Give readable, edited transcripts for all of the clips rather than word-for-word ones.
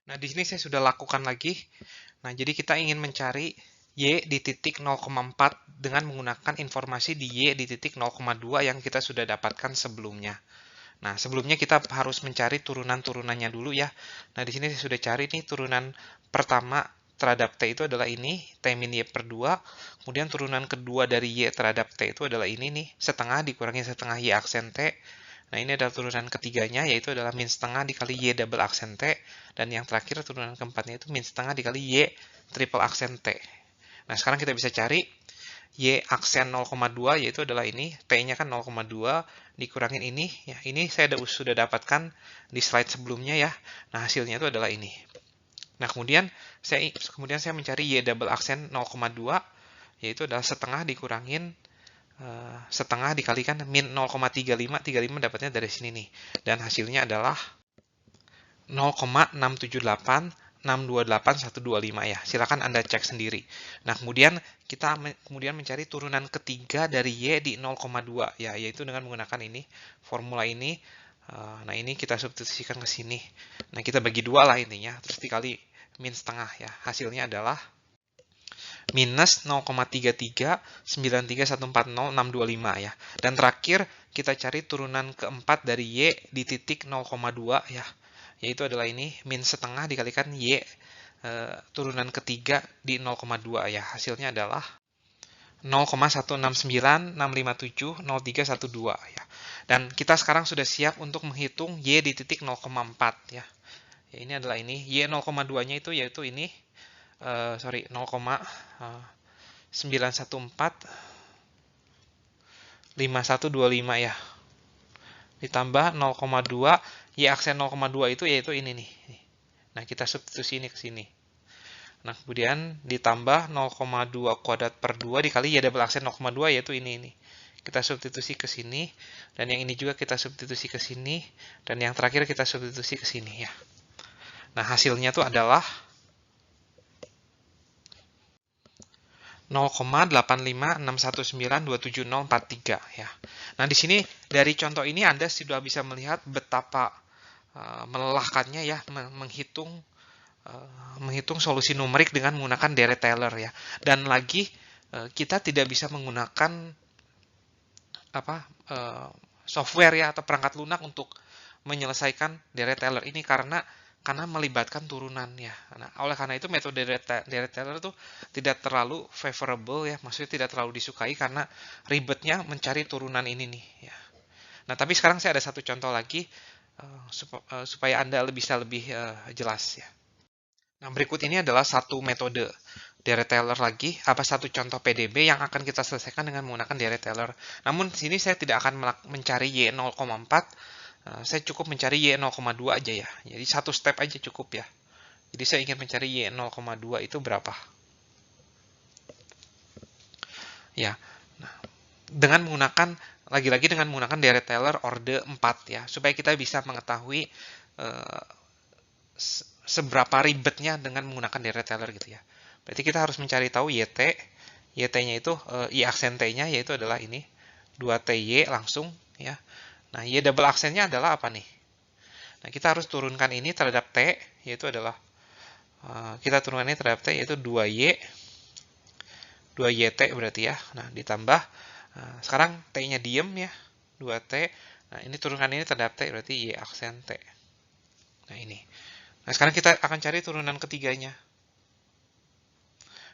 Nah, di sini saya sudah lakukan lagi. Nah, jadi kita ingin mencari Y di titik 0,4 dengan menggunakan informasi di Y di titik 0,2 yang kita sudah dapatkan sebelumnya. Nah, sebelumnya kita harus mencari turunan-turunannya dulu ya. Nah, di sini saya sudah cari nih turunan pertama terhadap T itu adalah ini, T min Y per 2. Kemudian turunan kedua dari Y terhadap T itu adalah ini nih, setengah dikurangi setengah Y aksen T. Nah, ini adalah turunan ketiganya, yaitu adalah min setengah dikali Y double aksen T. Dan yang terakhir turunan keempatnya itu min setengah dikali Y triple aksen T. Nah, sekarang kita bisa cari Y aksen 0,2 yaitu adalah ini, T-nya kan 0,2 dikurangin ini, ya ini saya sudah dapatkan di slide sebelumnya ya. Nah, hasilnya itu adalah ini. Nah, kemudian saya mencari Y double aksen 0,2 yaitu adalah setengah dikurangin setengah dikalikan min 0,35, 35 dapatnya dari sini nih. Dan hasilnya adalah 0,678 628,125 ya. Silakan Anda cek sendiri. Nah, kemudian kita mencari turunan ketiga dari Y di 0,2 ya, yaitu dengan menggunakan ini, formula ini. Nah, ini kita substitusikan ke sini. Nah, kita bagi dua lah intinya, terus dikali min setengah ya. Hasilnya adalah minus 0,3393140625 ya. Dan terakhir kita cari turunan keempat dari Y di titik 0,2 ya. Yaitu adalah ini min setengah dikalikan Y turunan ketiga di 0,2 ya. Hasilnya adalah 0,16965703112 ya. Dan kita sekarang sudah siap untuk menghitung Y di titik 0,4 ya. Ya, ini adalah ini. Y 0,2-nya itu yaitu ini 0,9145125 ya. Ditambah 0,2 Y aksen 0,2 itu yaitu ini nih. Nah, kita substitusi ini ke sini. Nah, kemudian ditambah 0,2 kuadrat per 2 dikali Y double aksen 0,2 yaitu ini. Kita substitusi ke sini, dan yang ini juga kita substitusi ke sini, dan yang terakhir kita substitusi ke sini ya. Nah, hasilnya itu adalah 0,85619270043 ya. Nah, di sini dari contoh ini Anda sudah bisa melihat betapa melelahkannya ya menghitung solusi numerik dengan menggunakan Deret Taylor ya. Dan lagi kita tidak bisa menggunakan software ya atau perangkat lunak untuk menyelesaikan Deret Taylor ini karena melibatkan turunan ya. Nah, oleh karena itu metode Deret Taylor itu tidak terlalu favorable ya, maksudnya tidak terlalu disukai karena ribetnya mencari turunan ini nih ya. Nah, tapi sekarang saya ada satu contoh lagi supaya Anda bisa lebih jelas ya. Nah, berikut ini adalah satu metode Deret Taylor lagi, satu contoh PDB yang akan kita selesaikan dengan menggunakan Deret Taylor. Namun di sini saya tidak akan mencari Y 0,4, saya cukup mencari Y 0,2 aja ya. Jadi satu step aja cukup ya. Jadi saya ingin mencari Y 0,2 itu berapa. Ya, nah, dengan menggunakan lagi-lagi dengan menggunakan Deret Taylor orde 4 ya, supaya kita bisa mengetahui seberapa ribetnya dengan menggunakan Deret Taylor gitu ya. Berarti kita harus mencari tahu YT-nya itu Y aksen T-nya yaitu adalah ini 2TY langsung ya. Nah, Y double aksennya adalah apa nih? Nah, kita harus turunkan ini terhadap T yaitu adalah kita turunkan ini terhadap T yaitu 2YT berarti ya. Nah, ditambah sekarang T-nya diem ya 2T. Nah, ini turunkan ini terhadap T berarti Y aksen T. Nah, ini. Nah, sekarang kita akan cari turunan ketiganya.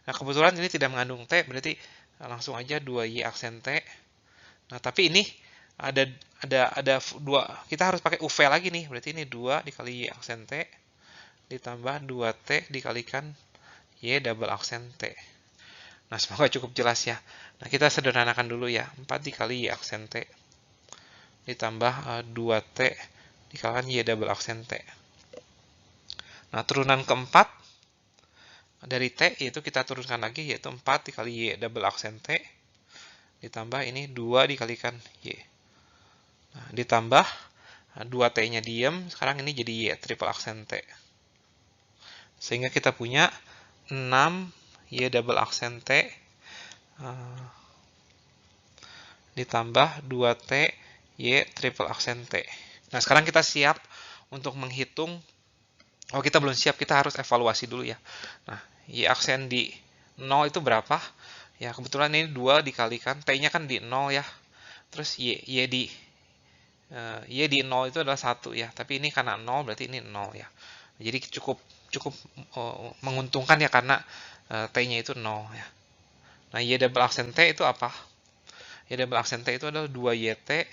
Nah, kebetulan ini tidak mengandung T, berarti langsung aja 2Y aksen T. Nah, tapi ini ada dua, kita harus pakai UV lagi nih, berarti ini 2 dikali Y aksen T, ditambah 2T dikalikan Y double aksen T. Nah, semoga cukup jelas ya. Nah, kita sederhanakan dulu ya, 4 dikali Y aksen T, ditambah 2T dikalikan Y double aksen T. Nah, turunan keempat dari T yaitu kita turunkan lagi yaitu 4 dikali Y double aksen T ditambah ini 2 dikalikan Y. Nah, ditambah 2T-nya diem, sekarang ini jadi Y triple aksen T. Sehingga kita punya 6 Y double aksen T ditambah 2T Y triple aksen T. Nah, sekarang kita siap untuk menghitung Oh, kita belum siap, kita harus evaluasi dulu ya. Nah, Y aksen di 0 itu berapa? Ya, kebetulan ini 2 dikalikan, T-nya kan di 0 ya. Terus Y di 0 itu adalah 1 ya. Tapi ini karena 0, berarti ini 0 ya. Jadi cukup cukup menguntungkan ya, karena T-nya itu 0 ya. Nah, Y double aksen T itu apa? Y double aksen T itu adalah 2YT,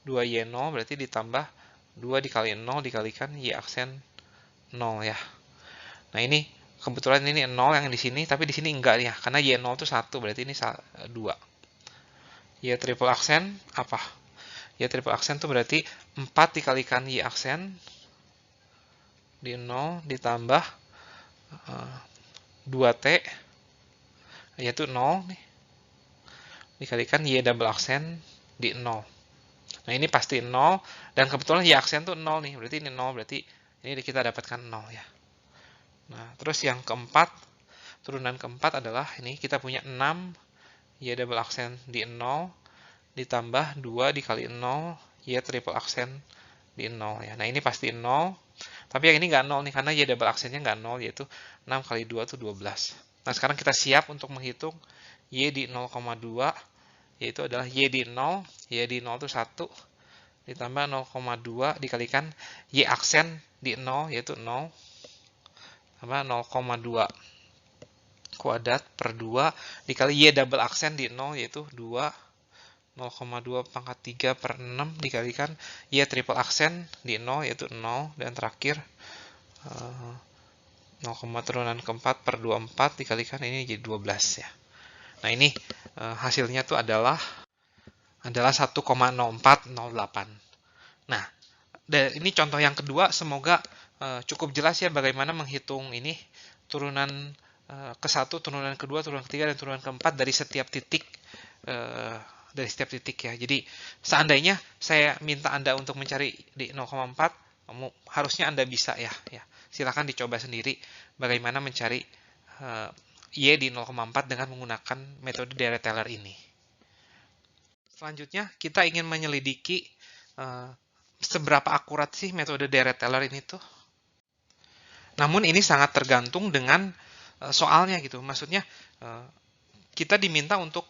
2Y0 berarti ditambah 2 dikali 0 dikalikan Y aksen 0 ya. Nah, ini kebetulan ini 0 yang di sini, tapi di sini enggak ya, karena Y0 itu 1, berarti ini 2. Y triple aksen apa? Y triple aksen itu berarti 4 dikalikan Y aksen di 0 ditambah 2T, yaitu 0 nih, dikalikan Y double aksen di 0. Nah, ini pasti 0, dan kebetulan Y aksen tuh 0 nih, berarti ini 0, berarti ini kita dapatkan 0 ya. Nah, terus yang keempat, turunan keempat adalah ini kita punya 6 Y double aksen di 0 ditambah 2 dikali 0 Y triple aksen di 0 ya. Nah, ini pasti 0, tapi yang ini nggak 0 nih, karena Y double aksennya nggak 0, yaitu 6 kali 2 itu 12. Nah, sekarang kita siap untuk menghitung Y di 0,2, yaitu adalah Y di 0, Y di 0 itu 1, ditambah 0,2 dikalikan Y aksen di 0, yaitu 0, tambah 0,2 kuadrat per 2, dikali Y double aksen di 0, yaitu 2, 0,2 pangkat 3 per 6, dikalikan Y triple aksen di 0, yaitu 0, dan terakhir 0, turunan keempat per 24, dikalikan ini jadi 12 ya. Nah, ini hasilnya tuh adalah 1,0408. Nah, ini contoh yang kedua, semoga cukup jelas ya bagaimana menghitung ini turunan ke 1, turunan kedua, turunan ketiga, dan turunan keempat dari setiap titik ya. Jadi seandainya saya minta Anda untuk mencari di 0,4, harusnya Anda bisa ya. Silakan dicoba sendiri bagaimana mencari Y di 0,4 dengan menggunakan metode Dirac-Teller ini. Selanjutnya, kita ingin menyelidiki seberapa akurat sih metode Dirac-Teller ini tuh. Namun ini sangat tergantung dengan soalnya gitu. Maksudnya kita diminta untuk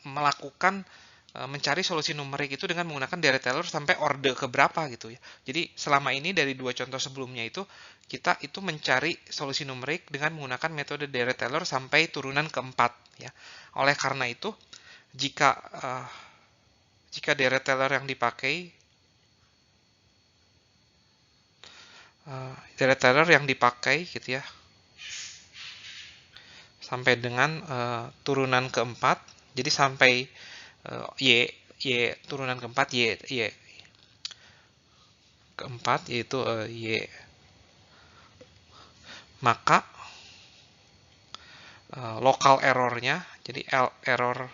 melakukan mencari solusi numerik itu dengan menggunakan Dirac-Teller sampai orde keberapa gitu ya. Jadi selama ini dari dua contoh sebelumnya itu kita itu mencari solusi numerik dengan menggunakan metode Dirac-Teller sampai turunan keempat ya. Oleh karena itu jika Dirac-Teller yang dipakai gitu ya sampai dengan turunan keempat, jadi sampai Y turunan keempat Y keempat, yaitu Y, maka lokal errornya, jadi error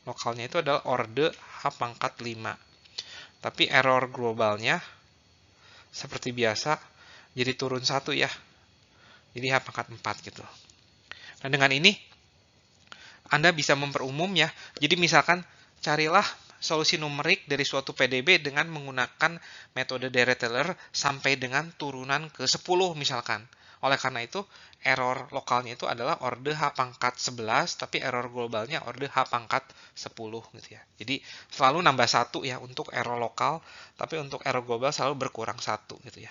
lokalnya itu adalah orde H pangkat 5. Tapi error globalnya seperti biasa jadi turun 1 ya, jadi H pangkat 4 gitu. Nah, dengan ini Anda bisa memperumum ya. Jadi misalkan carilah solusi numerik dari suatu PDB dengan menggunakan metode Dirac-Teller sampai dengan turunan ke 10 misalkan. Oleh karena itu, error lokalnya itu adalah orde H pangkat 11, tapi error globalnya orde H pangkat 10 gitu ya. Jadi selalu nambah 1 ya untuk error lokal, tapi untuk error global selalu berkurang 1 gitu ya.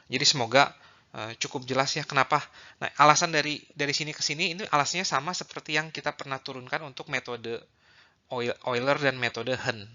Jadi semoga cukup jelas ya kenapa. Nah, alasan dari sini ke sini ini alasannya sama seperti yang kita pernah turunkan untuk metode Euler dan metode Hahn.